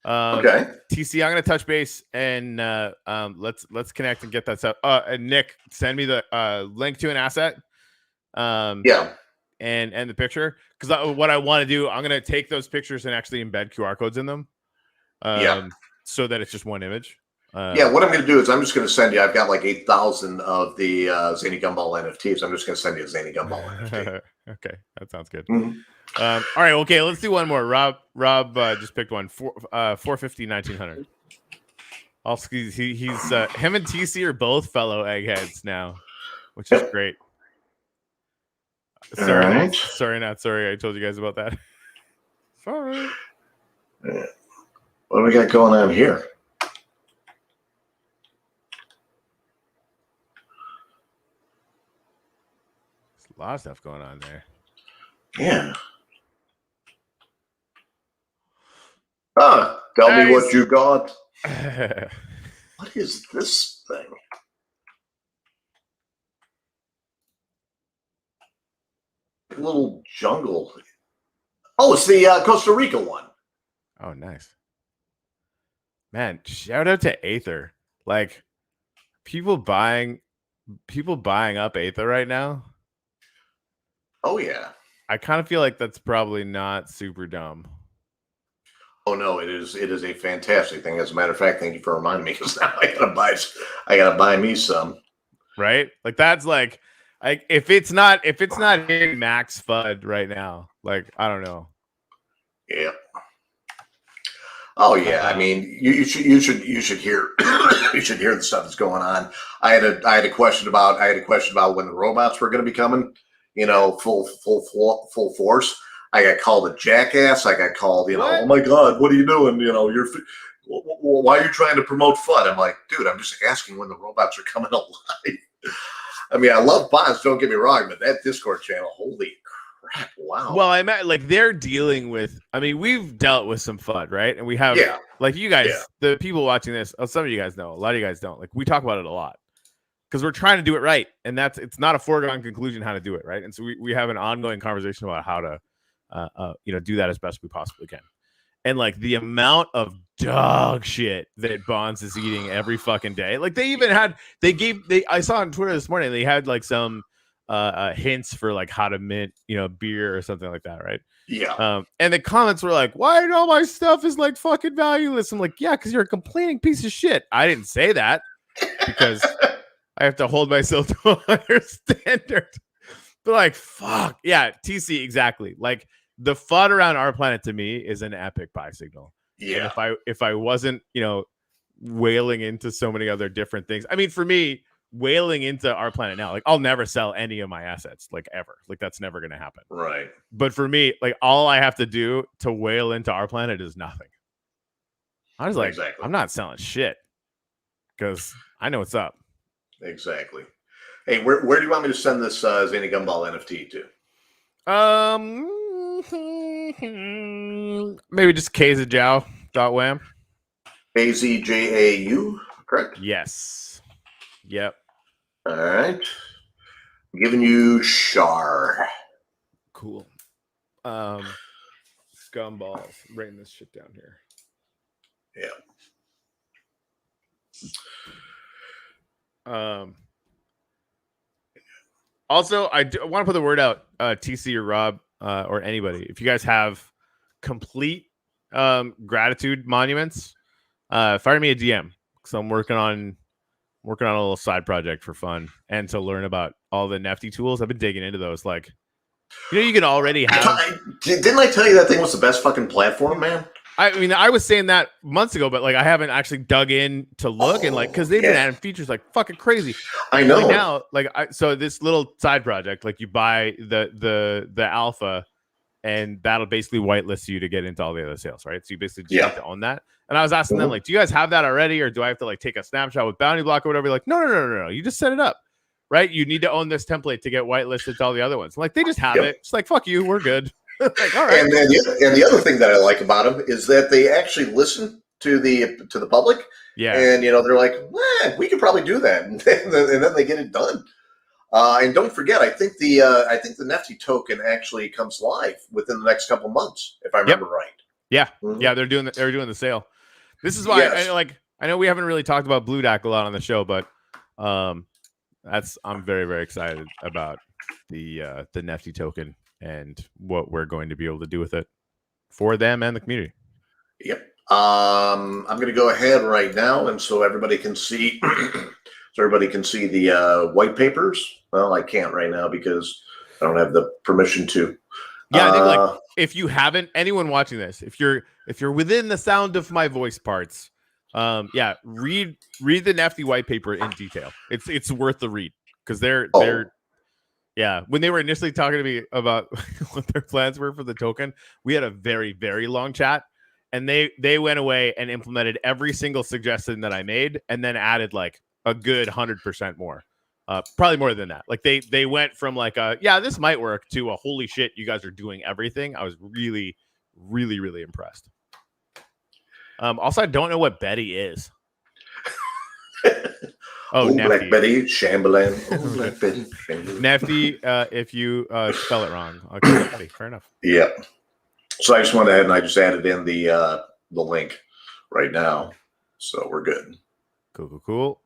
Okay. TC, I'm gonna touch base and let's connect and get that stuff. And Nick, send me the link to an asset. Yeah. And the picture, because what I want to do, I'm gonna take those pictures and actually embed QR codes in them. So that it's just one image. Yeah, what I'm going to do is I'm just going to send you. I've got like 8,000 of the Zany Gumball NFTs. I'm just going to send you a Zany Gumball NFT. Okay, that sounds good. Mm-hmm. All right, okay, let's do one more. Rob just picked one. 450 1900. Also, he's him and TC are both fellow eggheads now, which is great. Sorry, right. Sorry, not sorry. I told you guys about that. Sorry. What do we got going on here? A lot of stuff going on there. Yeah. Tell me what you got. What is this thing? A little jungle. Oh, it's the Costa Rica one. Oh, nice. Man, shout out to Aether. Like people buying up Aether right now. Oh yeah. I kind of feel like that's probably not super dumb. Oh no, it is a fantastic thing. As a matter of fact, thank you for reminding me, because now I gotta buy me some. Right? Like that's like if it's not in max FUD right now, like I don't know. Yeah. Oh yeah. I mean, you should hear you should hear the stuff that's going on. I had a question about when the robots were going to be coming. Full force. I got called a jackass. I got called, What? oh my God, what are you doing? Why are you trying to promote FUD? I'm like, dude, I'm just asking when the robots are coming alive. I mean, I love bots, don't get me wrong, but that Discord channel, holy crap, wow. Well, I meant like they're dealing with. I mean, we've dealt with some FUD, right? And we have, like you guys, the people watching this. Some of you guys know, a lot of you guys don't. Like we talk about it a lot because we're trying to do it right, and it's not a foregone conclusion how to do it right. And so we have an ongoing conversation about how to, do that as best we possibly can. And like the amount of dog shit that Bonds is eating every fucking day. Like they even had, I saw on Twitter this morning, they had like some hints for like how to mint, beer or something like that. Right. Yeah. And the comments were like, why all my stuff is like fucking valueless? I'm like, yeah, because you're a complaining piece of shit. I didn't say that because I have to hold myself to a higher standard. But like, fuck. Yeah, TC, exactly. Like, the FUD around our planet to me is an epic buy signal. Yeah. And if I wasn't, whaling into so many other different things. I mean, for me, whaling into our planet now, like I'll never sell any of my assets, like ever. Like that's never going to happen. Right. But for me, like all I have to do to whale into our planet is nothing. I was like, exactly. I'm not selling shit because I know what's up. Exactly. Hey, where do you want me to send this Zany Gumball NFT to? Maybe just kzjao.wham. KZJAU, correct? Yes. Yep. All right. I'm giving you Char. Cool. Gumballs. I'm writing this shit down here. Yeah. Also, I want to put the word out, TC or Rob, or anybody. If you guys have complete gratitude monuments, fire me a DM because I'm working on a little side project for fun and to learn about all the Nifty tools. I've been digging into those. Like, you can already have. Didn't I tell you that thing was the best fucking platform, man? I mean, I was saying that months ago, but like I haven't actually dug in to look and like because they've been adding features like fucking crazy. I know. Like now, so this little side project, like you buy the alpha, and that'll basically whitelist you to get into all the other sales, right? So you basically just have to own that. And I was asking them, like, do you guys have that already, or do I have to like take a snapshot with Bounty Block or whatever? Like, no. You just set it up, right? You need to own this template to get whitelisted to all the other ones. Like they just have it. It's like fuck you, we're good. Like, all right. And the other thing that I like about them is that they actually listen to the public. Yeah. And they're like, we could probably do that, and then they get it done. And don't forget, I think the Nifty token actually comes live within the next couple months, if I remember right. Yeah. Yeah, they're doing the sale. This is why I know we haven't really talked about Blue Dack a lot on the show, but I'm very, very excited about the Nifty token and what we're going to be able to do with it for them and the community. Yep. I'm going to go ahead right now, and so everybody can see. The white papers. Well, I can't right now because I don't have the permission to. Yeah, I think like if you haven't, anyone watching this, if you're within the sound of my voice parts, read the Nifty white paper in detail. It's worth the read because they're when they were initially talking to me about what their plans were for the token, we had a very, very long chat, and they went away and implemented every single suggestion that I made, and then added like a good 100% more, probably more than that. Like they went from like this might work to a holy shit, you guys are doing everything. I was really, really, really impressed. Also, I don't know what Betty is. Nifty. Black Betty, Shambhalan. Black Betty, Shambhalan. Nifty, if you spell it wrong. Okay, Betty, fair enough. Yeah. So I just went ahead and I just added in the link right now, so we're good. Cool.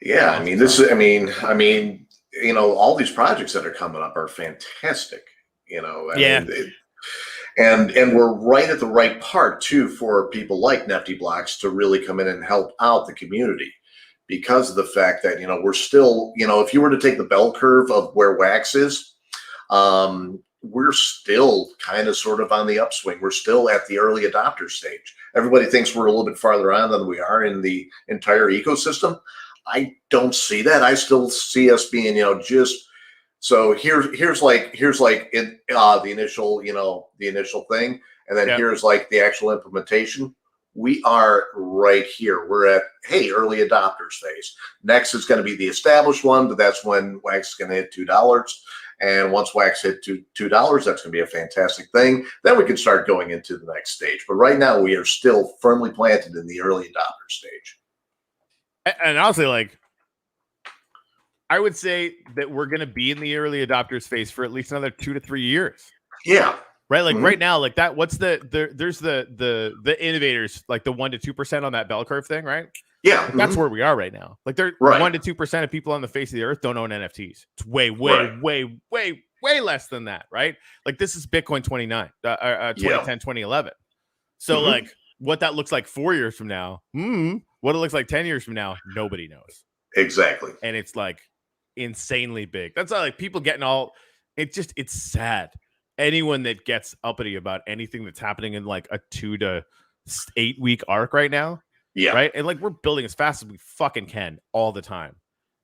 Yeah, I mean, all these projects that are coming up are fantastic. And we're right at the right part too for people like Nifty Blocks to really come in and help out the community, because of the fact that we're still, if you were to take the bell curve of where Wax is, we're still kind of sort of on the upswing. We're still at the early adopter stage. Everybody thinks we're a little bit farther on than we are in the entire ecosystem. I don't see that. I still see us being, just So here's like in the initial, the initial thing, and then here's like the actual implementation. We are right here. We're at early adopters phase. Next is going to be the established one, but that's when Wax is going to hit $2. And once Wax hit $2, that's going to be a fantastic thing. Then we can start going into the next stage. But right now, we are still firmly planted in the early adopter stage. And honestly, like, I would say that we're going to be in the early adopters phase for at least another 2 to 3 years. Yeah. Right. Like right now, like that. What's there's the innovators, like the 1 to 2% on that bell curve thing, right? Yeah. Like that's where we are right now. Like they're 1 to 2% of people on the face of the earth don't own NFTs. It's way less than that, right? Like this is Bitcoin 2010, 2011. So like what that looks like 4 years from now, what it looks like 10 years from now, nobody knows. Exactly. And it's like insanely big. That's like people getting all. It's sad. Anyone that gets uppity about anything that's happening in like a 2 to 8 week arc right now. Yeah. Right. And like we're building as fast as we fucking can all the time.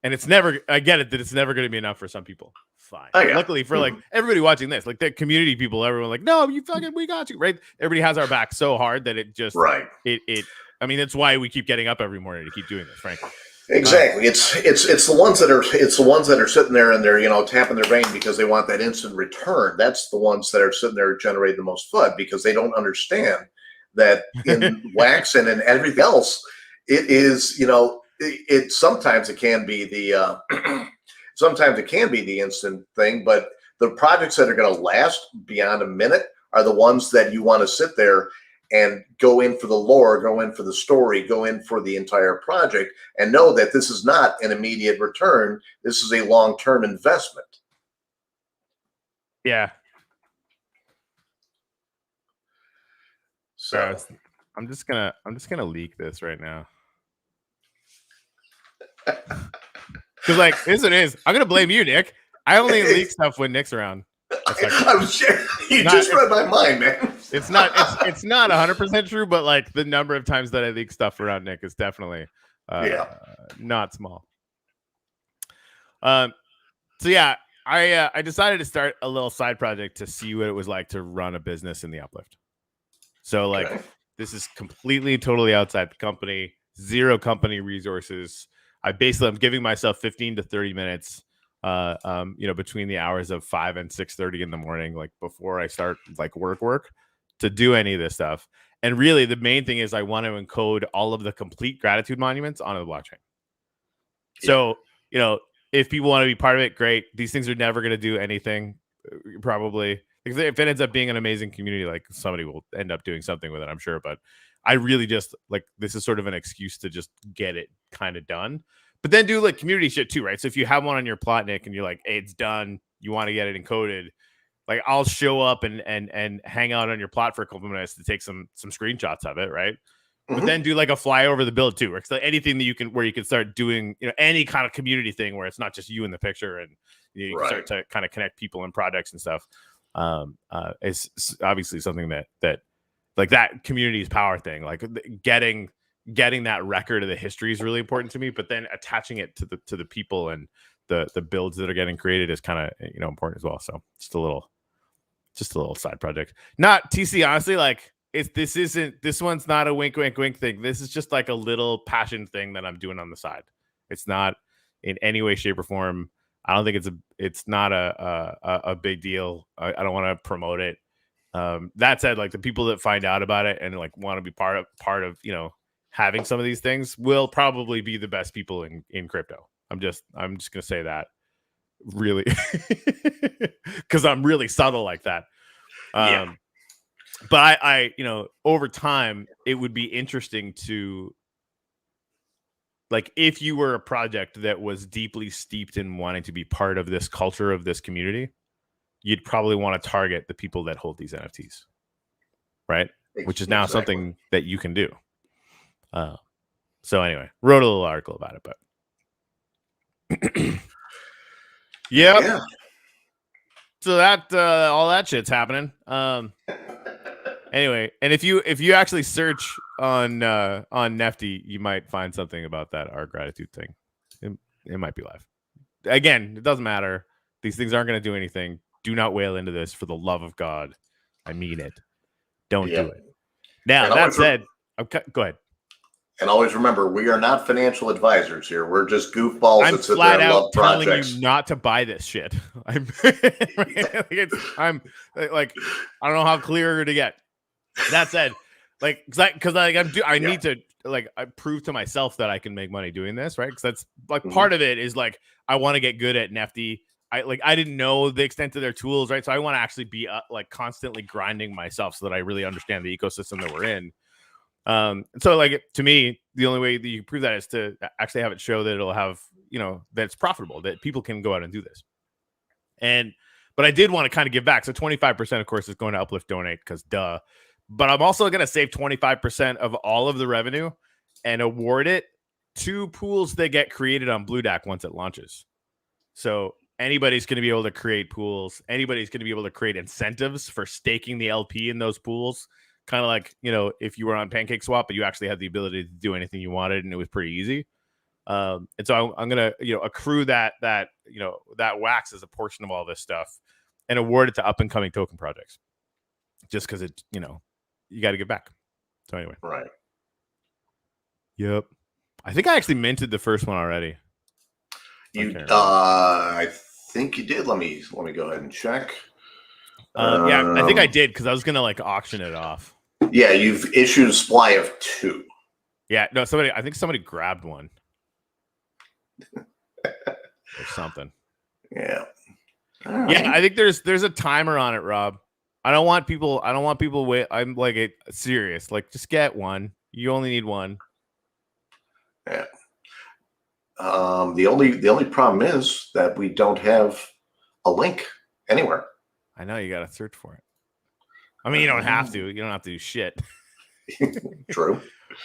And it's never, I get it that it's never going to be enough for some people. Fine. Oh, yeah. Luckily for like everybody watching this, like the community people, everyone like, no, you fucking, we got you. Right. Everybody has our back so hard that it just, I mean, that's why we keep getting up every morning to keep doing this, frankly. Exactly. It's the ones that are sitting there and they're tapping their vein because they want that instant return. That's the ones that are sitting there generating the most FUD because they don't understand that in Wax and in everything else, it is it sometimes it can be the sometimes it can be the instant thing, but the projects that are going to last beyond a minute are the ones that you want to sit there and go in for the lore, go in for the story, go in for the entire project, and know that this is not an immediate return. This is a long-term investment. Yeah. So I'm just gonna leak this right now. Because like this it is. I'm gonna blame you, Nick. I only leak stuff when Nick's around. I was sharing. You just read my mind, man. It's not 100% true, but like the number of times that I leak stuff around Nick is definitely not small. So yeah, I decided to start a little side project to see what it was like to run a business in the Uplift. So like this is completely totally outside the company, zero company resources. I'm giving myself 15 to 30 minutes between the hours of 5 and 6:30 in the morning, like before I start like work to do any of this stuff. And really the main thing is I want to encode all of the complete gratitude monuments onto the blockchain. So, if people want to be part of it, great. These things are never going to do anything, probably. If it ends up being an amazing community, like somebody will end up doing something with it, I'm sure. But I really just like this is sort of an excuse to just get it kind of done. But then do like community shit too, right? So if you have one on your plot, Nick, and you're like, hey, it's done, you want to get it encoded, like I'll show up and hang out on your plot for a couple minutes to take some screenshots of it, right? But then do like a flyover of the build too, right? So anything that where you can start doing, any kind of community thing where it's not just you in the picture and you can start to kind of connect people and projects and stuff. It's obviously something that like that community's power thing, like getting that record of the history is really important to me, but then attaching it to the people and the builds that are getting created is kind of important as well. So just a little side project. Not TC, honestly, like this one's not a wink thing. This is just like a little passion thing that I'm doing on the side. It's not in any way, shape, or form. I don't think it's not a big deal. I don't want to promote it. That said, like the people that find out about it and like want to be part of having some of these things will probably be the best people in crypto. I'm just gonna say that really because I'm really subtle like that. But I over time it would be interesting to, like, if you were a project that was deeply steeped in wanting to be part of this culture of this community, you'd probably want to target the people that hold these NFTs, right? Which is now something that you can do. So anyway, wrote a little article about it, but yeah. So that all that shit's happening. Anyway, and if you actually search on Nefty, you might find something about that our gratitude thing. It might be live. Again, it doesn't matter. These things aren't going to do anything. Do not whale into this for the love of God. I mean it. Don't do it. Now, And that said, go ahead. And always remember, we are not financial advisors here. We're just goofballs that sit there and love projects. Telling you not to buy this shit. I'm like, I don't know how clear to get. That said, like, because I need to like I prove to myself that I can make money doing this, right? Because that's like part of it is like I want to get good at Nefty. I didn't know the extent of their tools, right? So I want to actually be like constantly grinding myself so that I really understand the ecosystem that we're in. So like to me, the only way that you prove that is to actually have it show that it'll have, that it's profitable, that people can go out and do this. But I did want to kind of give back. So 25%, of course, is going to Uplift Donate because duh. But I'm also going to save 25% of all of the revenue and award it to pools that get created on Blue Dack once it launches. So anybody's going to be able to create pools. Anybody's going to be able to create incentives for staking the LP in those pools. Kind of like, if you were on PancakeSwap, but you actually had the ability to do anything you wanted and it was pretty easy. And so I'm going to, accrue that wax as a portion of all this stuff and award it to up and coming token projects just because it, you got to give back. So anyway. Right. Yep. I think I actually minted the first one already. I think you did. Let me go ahead and check. Yeah, I think I did because I was gonna like auction it off. Yeah, you've issued a supply of 2. Yeah, no, I think somebody grabbed one or something. Yeah. Yeah, I think there's a timer on it, Rob. I don't want people wait. I'm like serious. Like, just get one. You only need one. Yeah. The only problem is that we don't have a link anywhere. I know, you got to search for it. I mean, you don't have to. You don't have to do shit. True.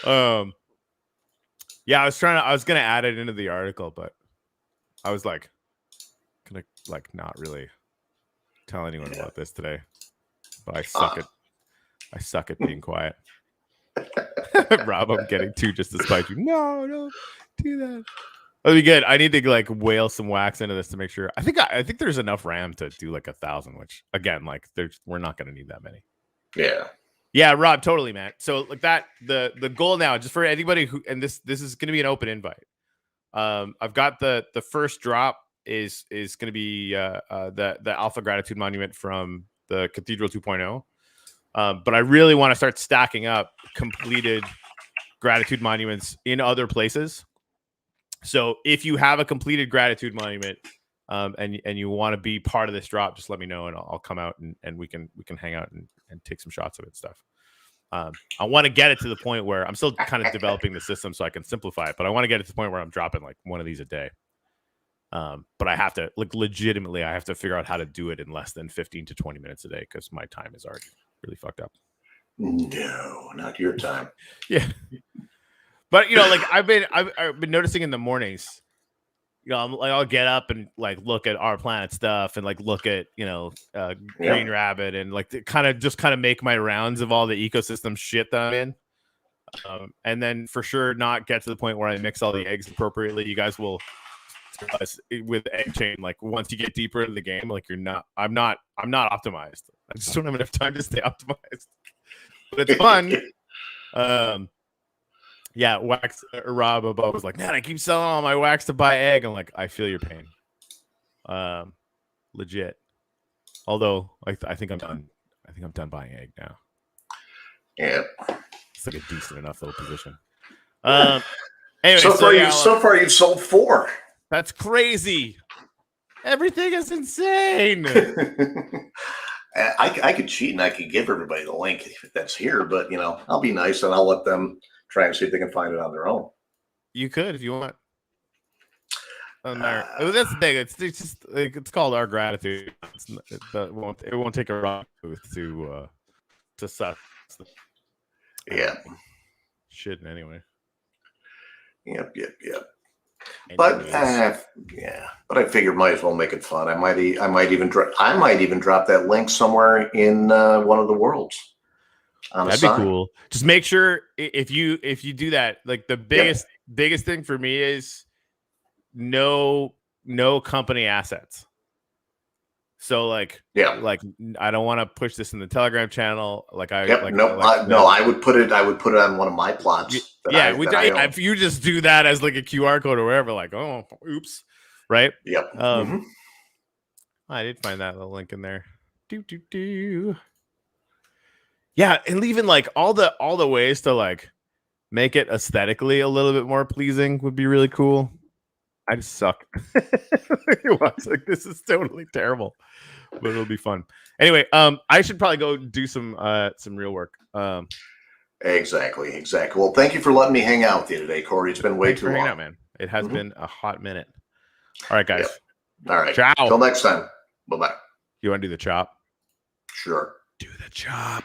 Yeah, I was gonna add it into the article, but I was like, gonna like not really tell anyone about this today. But I suck at being quiet. Rob, I'm getting too just to spite you. No, don't do that. That'll be good. I need to like whale some wax into this to make sure. I think there's enough RAM to do like 1,000, which again, like we're not going to need that many. Yeah, Rob, totally, man. So like that, the goal now, just for anybody who, and this is going to be an open invite. I've got the first drop is going to be the Alpha Gratitude Monument from the Cathedral 2.0. But I really want to start stacking up completed gratitude monuments in other places. So if you have a completed gratitude monument and you want to be part of this drop, just let me know and I'll come out and we can hang out and take some shots of it and stuff. I want to get it to the point where I'm still kind of developing the system so I can simplify it, but I want to get it to the point where I'm dropping like one of these a day. But I have to legitimately, I have to figure out how to do it in less than 15 to 20 minutes a day because my time is already really fucked up. No, not your time. Yeah. But like I've been noticing in the mornings, I'll get up and like look at Our Planet stuff and like look at Green Rabbit and like kind of make my rounds of all the ecosystem shit that I'm in, and then for sure not get to the point where I mix all the eggs appropriately. You guys will with egg chain, like once you get deeper into the game, like I'm not optimized. I just don't have enough time to stay optimized, but it's fun. Yeah, wax. Rob above was like, man, I keep selling all my wax to buy egg. I'm like, I feel your pain. Legit. Although I think I'm done. I think I'm done buying egg now. Yeah, it's like a decent enough little position. Anyway, so far you've sold 4. That's crazy. Everything is insane. I could cheat and I could give everybody the link that's here, but I'll be nice and I'll let them try and see if they can find it on their own. You could if you want. That's the thing. It's just like, it's called Our Gratitude. It won't take a rock to suck. Yeah. Shouldn't anyway. Yep. But but I figured might as well make it fun. I might even drop that link somewhere in one of the worlds. That'd be cool. Just make sure if you do that, like the biggest thing for me is no company assets. So like, Yeah. like I don't want to push this in the Telegram channel. Like I, Yep. like, No, like no, I would put it on one of my plots. If you just do that as like a QR code or whatever, like, oh, oops, right? Yep. I did find that little link in there. Yeah, and even like all the ways to like make it aesthetically a little bit more pleasing would be really cool. I just suck. It was like, this is totally terrible, but it'll be fun. Anyway, I should probably go do some real work. Exactly. Well, thank you for letting me hang out with you today, Corey. It's been way too long. Out, man. It has been a hot minute. All right, guys. Yep. All right. Ciao. Till next time. Bye-bye. You want to do the chop? Sure. Do the chop.